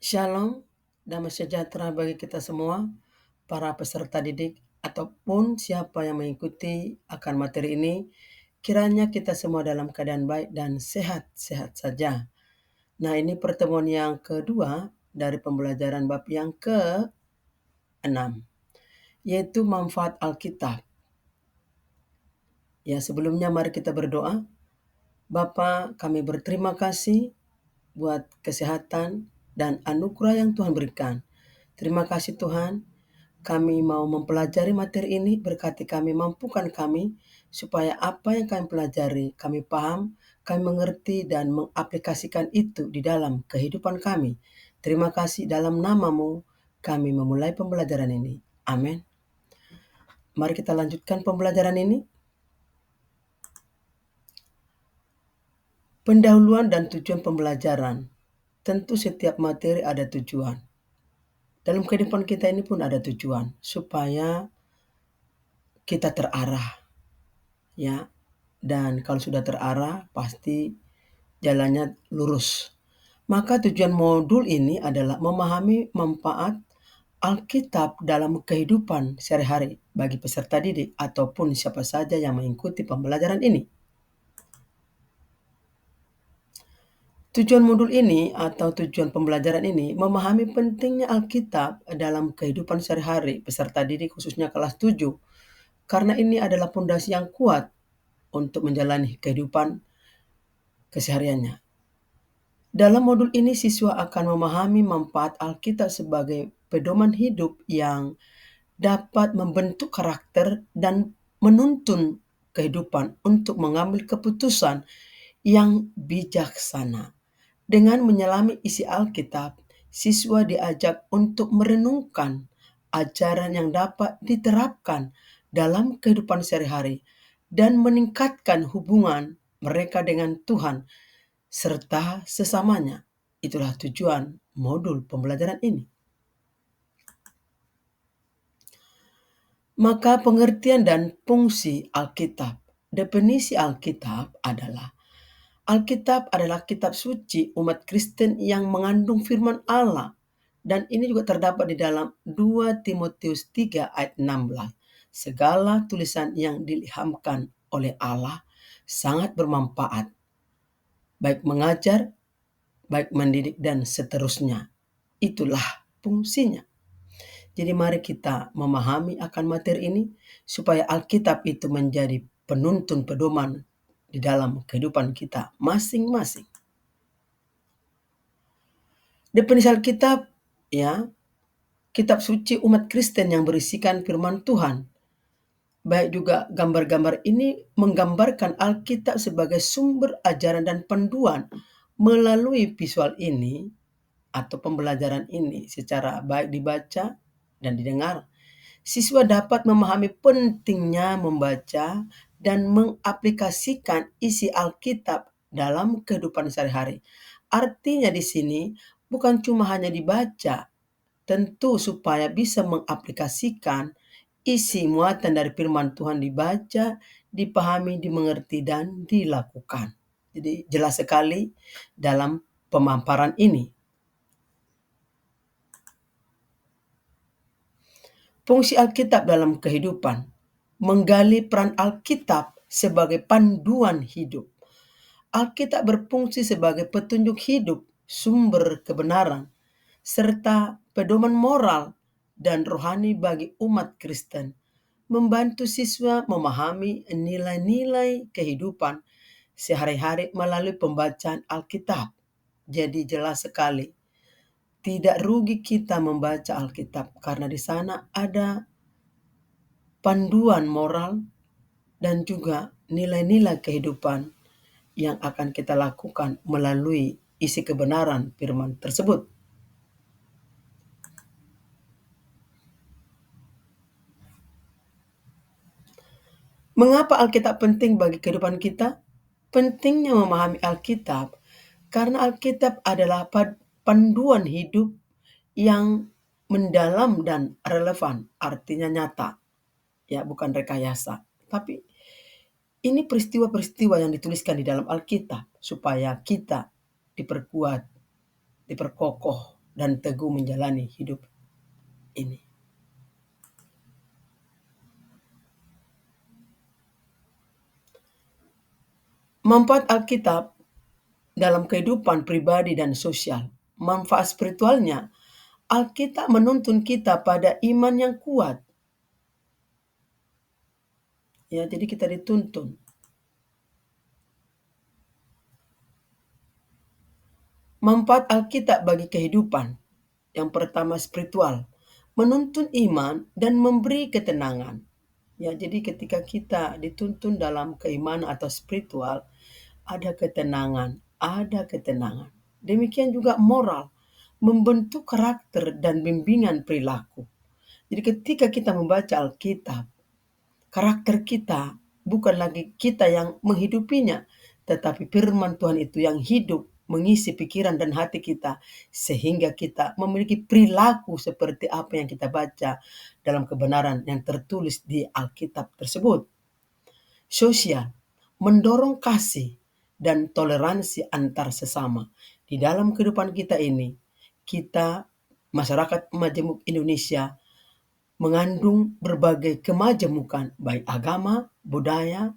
Shalom, damai sejahtera bagi kita semua, para peserta didik, ataupun siapa yang mengikuti akan materi ini. Kiranya kita semua dalam keadaan baik dan sehat-sehat saja. Nah, ini pertemuan yang kedua dari pembelajaran bab yang ke-6, yaitu manfaat Alkitab. Ya, sebelumnya mari kita berdoa. Bapa, kami berterima kasih buat kesehatan dan anugerah yang Tuhan berikan. Terima kasih Tuhan, kami mau mempelajari materi ini, berkati kami, mampukan kami, supaya apa yang kami pelajari, kami paham, kami mengerti dan mengaplikasikan itu di dalam kehidupan kami. Terima kasih, dalam nama-Mu kami memulai pembelajaran ini. Amin. Mari kita lanjutkan pembelajaran ini. Pendahuluan dan tujuan pembelajaran. Tentu setiap materi ada tujuan. Dalam kehidupan kita ini pun ada tujuan, supaya kita terarah. Ya, dan kalau sudah terarah, pasti jalannya lurus. Maka tujuan modul ini adalah memahami manfaat Alkitab dalam kehidupan sehari-hari bagi peserta didik ataupun siapa saja yang mengikuti pembelajaran ini. Tujuan modul ini atau tujuan pembelajaran ini memahami pentingnya Alkitab dalam kehidupan sehari-hari peserta didik khususnya kelas 7, karena ini adalah fondasi yang kuat untuk menjalani kehidupan kesehariannya. Dalam modul ini siswa akan memahami manfaat Alkitab sebagai pedoman hidup yang dapat membentuk karakter dan menuntun kehidupan untuk mengambil keputusan yang bijaksana. Dengan menyelami isi Alkitab, siswa diajak untuk merenungkan ajaran yang dapat diterapkan dalam kehidupan sehari-hari dan meningkatkan hubungan mereka dengan Tuhan serta sesamanya. Itulah tujuan modul pembelajaran ini. Maka pengertian dan fungsi Alkitab. Definisi Alkitab adalah Alkitab adalah kitab suci umat Kristen yang mengandung firman Allah. Dan ini juga terdapat di dalam 2 Timotius 3 ayat 16. Segala tulisan yang diilhamkan oleh Allah sangat bermanfaat, baik mengajar, baik mendidik, dan seterusnya. Itulah fungsinya. Jadi mari kita memahami akan materi ini supaya Alkitab itu menjadi penuntun pedoman di dalam kehidupan kita masing-masing. Definisi Alkitab, ya, kitab suci umat Kristen yang berisikan firman Tuhan. Baik juga gambar-gambar ini menggambarkan Alkitab sebagai sumber ajaran dan panduan. Melalui visual ini atau pembelajaran ini secara baik dibaca dan didengar, siswa dapat memahami pentingnya membaca dan mengaplikasikan isi Alkitab dalam kehidupan sehari-hari. Artinya di sini bukan cuma hanya dibaca, tentu supaya bisa mengaplikasikan isi muatan dari firman Tuhan dibaca, dipahami, dimengerti, dan dilakukan. Jadi jelas sekali dalam pemaparan ini. Fungsi Alkitab dalam kehidupan. Menggali peran Alkitab sebagai panduan hidup. Alkitab berfungsi sebagai petunjuk hidup, sumber kebenaran, serta pedoman moral dan rohani bagi umat Kristen. Membantu siswa memahami nilai-nilai kehidupan sehari-hari melalui pembacaan Alkitab. Jadi jelas sekali, tidak rugi kita membaca Alkitab karena di sana ada panduan moral dan juga nilai-nilai kehidupan yang akan kita lakukan melalui isi kebenaran firman tersebut. Mengapa Alkitab penting bagi kehidupan kita? Pentingnya memahami Alkitab karena Alkitab adalah panduan hidup yang mendalam dan relevan, artinya nyata. Ya, bukan rekayasa. Tapi ini peristiwa-peristiwa yang dituliskan di dalam Alkitab supaya kita diperkuat, diperkokoh, dan teguh menjalani hidup ini. Manfaat Alkitab dalam kehidupan pribadi dan sosial. Manfaat spiritualnya, Alkitab menuntun kita pada iman yang kuat. Ya, jadi kita dituntun. Manfaat Alkitab bagi kehidupan. Yang pertama spiritual, menuntun iman dan memberi ketenangan. Ya, jadi ketika kita dituntun dalam keimanan atau spiritual, ada ketenangan, ada ketenangan. Demikian juga moral, membentuk karakter dan bimbingan perilaku. Jadi ketika kita membaca Alkitab, karakter kita bukan lagi kita yang menghidupinya, tetapi firman Tuhan itu yang hidup mengisi pikiran dan hati kita, sehingga kita memiliki perilaku seperti apa yang kita baca dalam kebenaran yang tertulis di Alkitab tersebut. Sosial, mendorong kasih dan toleransi antar sesama. Di dalam kehidupan kita ini, kita masyarakat majemuk Indonesia mengandung berbagai kemajemukan, baik agama, budaya,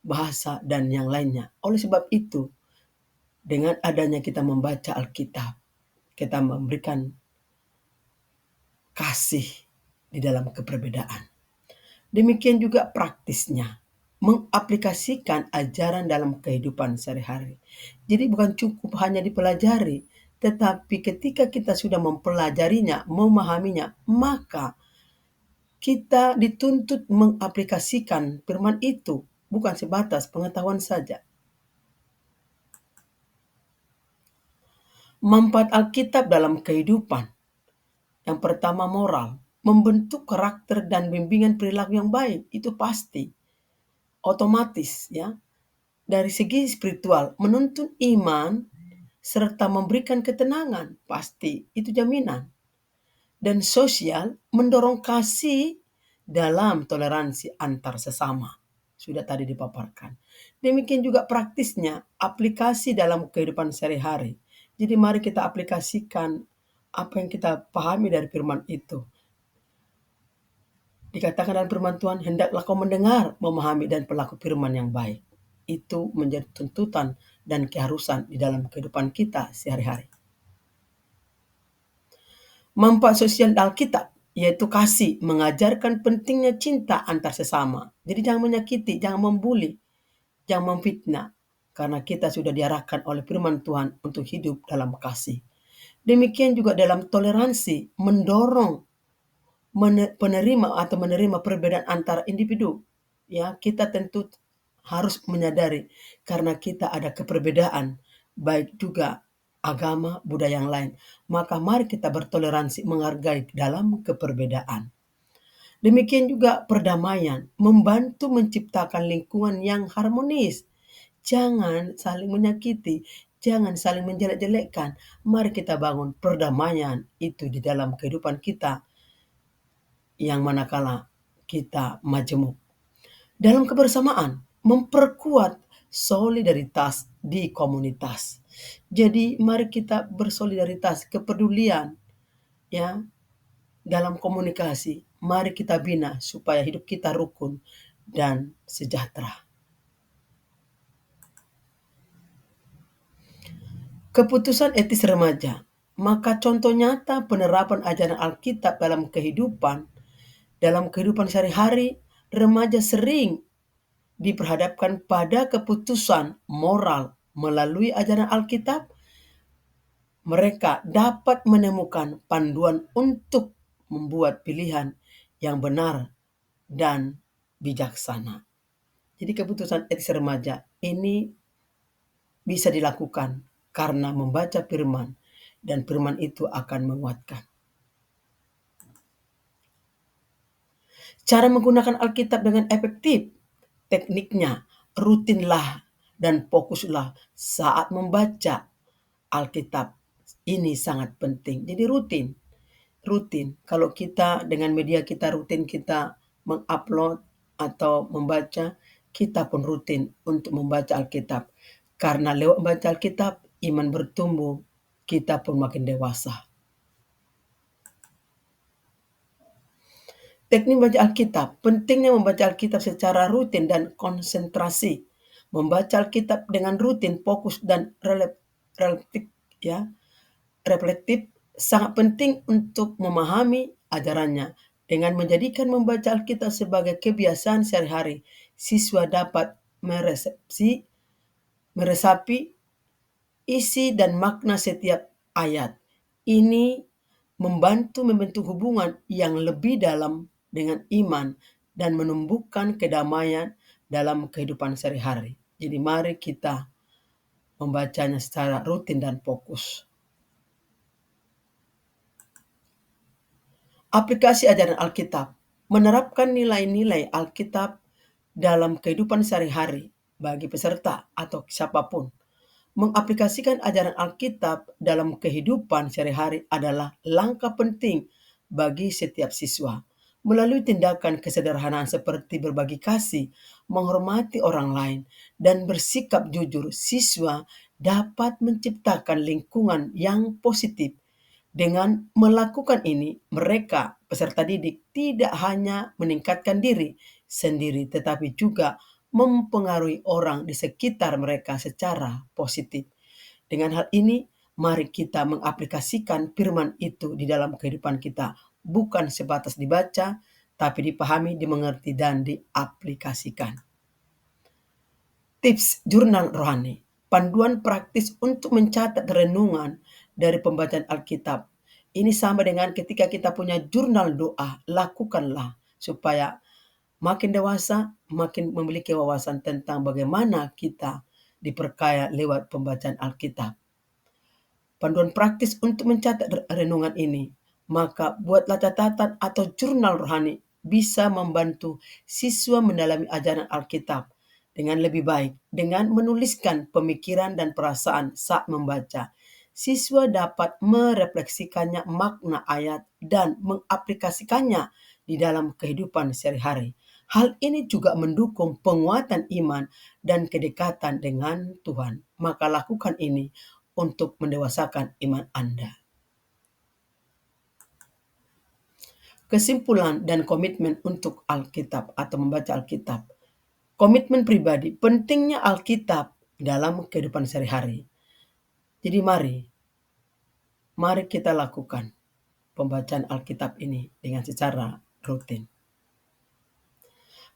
bahasa, dan yang lainnya. Oleh sebab itu, dengan adanya kita membaca Alkitab, kita memberikan kasih di dalam keperbedaan. Demikian juga praktisnya, mengaplikasikan ajaran dalam kehidupan sehari-hari. Jadi bukan cukup hanya dipelajari, tetapi ketika kita sudah mempelajarinya, memahaminya, maka kita dituntut mengaplikasikan firman itu, bukan sebatas pengetahuan saja. Manfaat Alkitab dalam kehidupan. Yang pertama moral, membentuk karakter dan bimbingan perilaku yang baik, itu pasti. Otomatis ya. Dari segi spiritual, menuntun iman serta memberikan ketenangan, pasti itu jaminan. Dan sosial, mendorong kasih dalam toleransi antar sesama. Sudah tadi dipaparkan. Demikian juga praktisnya, aplikasi dalam kehidupan sehari-hari. Jadi mari kita aplikasikan apa yang kita pahami dari firman itu. Dikatakan dalam firman Tuhan, hendaklah kau mendengar, memahami, dan berlaku firman yang baik. Itu menjadi tuntutan dan keharusan di dalam kehidupan kita sehari-hari. Manfaat sosial Alkitab, yaitu kasih, mengajarkan pentingnya cinta antar sesama. Jadi jangan menyakiti, jangan membuli, jangan memfitnah, karena kita sudah diarahkan oleh firman Tuhan untuk hidup dalam kasih. Demikian juga dalam toleransi, mendorong menerima perbedaan antara individu. Ya, kita tentu harus menyadari karena kita ada keperbedaan, baik juga agama, budaya yang lain. Maka mari kita bertoleransi, menghargai dalam keperbedaan. Demikian juga perdamaian, membantu menciptakan lingkungan yang harmonis. Jangan saling menyakiti, jangan saling menjelek-jelekkan. Mari kita bangun perdamaian itu di dalam kehidupan kita yang manakala kita majemuk. Dalam kebersamaan, memperkuat solidaritas di komunitas. Jadi mari kita bersolidaritas, kepedulian ya dalam komunikasi. Mari kita bina supaya hidup kita rukun dan sejahtera. Keputusan etis remaja. Maka contoh nyata penerapan ajaran Alkitab dalam kehidupan sehari-hari, remaja sering diperhadapkan pada keputusan moral melalui ajaran Alkitab. Mereka dapat menemukan panduan untuk membuat pilihan yang benar dan bijaksana. Jadi keputusan etis remaja ini bisa dilakukan karena membaca firman, dan firman itu akan menguatkan. Cara menggunakan Alkitab dengan efektif. Tekniknya, rutinlah dan fokuslah saat membaca Alkitab. Ini sangat penting. Jadi rutin. Kalau kita dengan media kita rutin, kita mengupload atau membaca, kita pun rutin untuk membaca Alkitab. Karena lewat membaca Alkitab, iman bertumbuh, kita pun makin dewasa. Teknik membaca Alkitab, pentingnya membaca Alkitab secara rutin dan konsentrasi. Membaca Alkitab dengan rutin, fokus dan relatif ya, reflektif sangat penting untuk memahami ajarannya. Dengan menjadikan membaca Alkitab sebagai kebiasaan sehari-hari, siswa dapat meresapi isi dan makna setiap ayat. Ini membantu membentuk hubungan yang lebih dalam dengan iman dan menumbuhkan kedamaian dalam kehidupan sehari-hari. Jadi mari kita membacanya secara rutin dan fokus. Aplikasi ajaran Alkitab menerapkan nilai-nilai Alkitab dalam kehidupan sehari-hari bagi peserta atau siapapun. Mengaplikasikan ajaran Alkitab dalam kehidupan sehari-hari adalah langkah penting bagi setiap siswa. Melalui tindakan kesederhanaan seperti berbagi kasih, menghormati orang lain, dan bersikap jujur, siswa dapat menciptakan lingkungan yang positif. Dengan melakukan ini, mereka, peserta didik, tidak hanya meningkatkan diri sendiri, tetapi juga mempengaruhi orang di sekitar mereka secara positif. Dengan hal ini, mari kita mengaplikasikan firman itu di dalam kehidupan kita, bukan sebatas dibaca, tapi dipahami, dimengerti, dan diaplikasikan. Tips jurnal rohani, panduan praktis untuk mencatat renungan dari pembacaan Alkitab. Ini sama dengan ketika kita punya jurnal doa, lakukanlah supaya makin dewasa, makin memiliki wawasan tentang bagaimana kita diperkaya lewat pembacaan Alkitab. Panduan praktis untuk mencatat renungan ini, maka buatlah catatan atau jurnal rohani bisa membantu siswa mendalami ajaran Alkitab dengan lebih baik. Dengan menuliskan pemikiran dan perasaan saat membaca, siswa dapat merefleksikannya makna ayat dan mengaplikasikannya di dalam kehidupan sehari-hari. Hal ini juga mendukung penguatan iman dan kedekatan dengan Tuhan. Maka lakukan ini untuk mendewasakan iman Anda. Kesimpulan dan komitmen untuk Alkitab atau membaca Alkitab. Komitmen pribadi, pentingnya Alkitab dalam kehidupan sehari-hari. Jadi mari kita lakukan pembacaan Alkitab ini dengan secara rutin.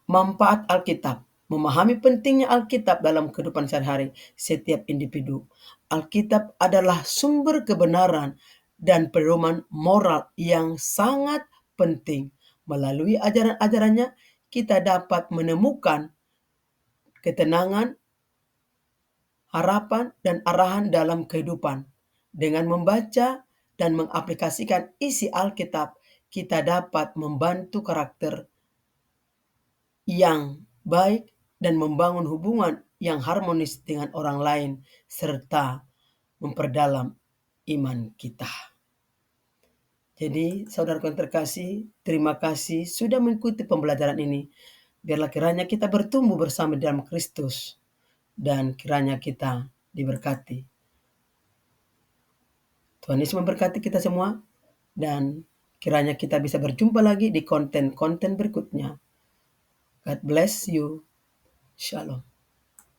Manfaat Alkitab. Memahami pentingnya Alkitab dalam kehidupan sehari-hari setiap individu. Alkitab adalah sumber kebenaran dan pedoman moral yang sangat penting. Melalui ajaran-ajarannya, kita dapat menemukan ketenangan, harapan, dan arahan dalam kehidupan. Dengan membaca dan mengaplikasikan isi Alkitab, kita dapat membantu karakter yang baik dan membangun hubungan yang harmonis dengan orang lain serta memperdalam iman kita. Jadi, saudaraku yang terkasih, terima kasih sudah mengikuti pembelajaran ini. Biarlah kiranya kita bertumbuh bersama dalam Kristus dan kiranya kita diberkati. Tuhan Yesus memberkati kita semua dan kiranya kita bisa berjumpa lagi di konten-konten berikutnya. God bless you. Shalom.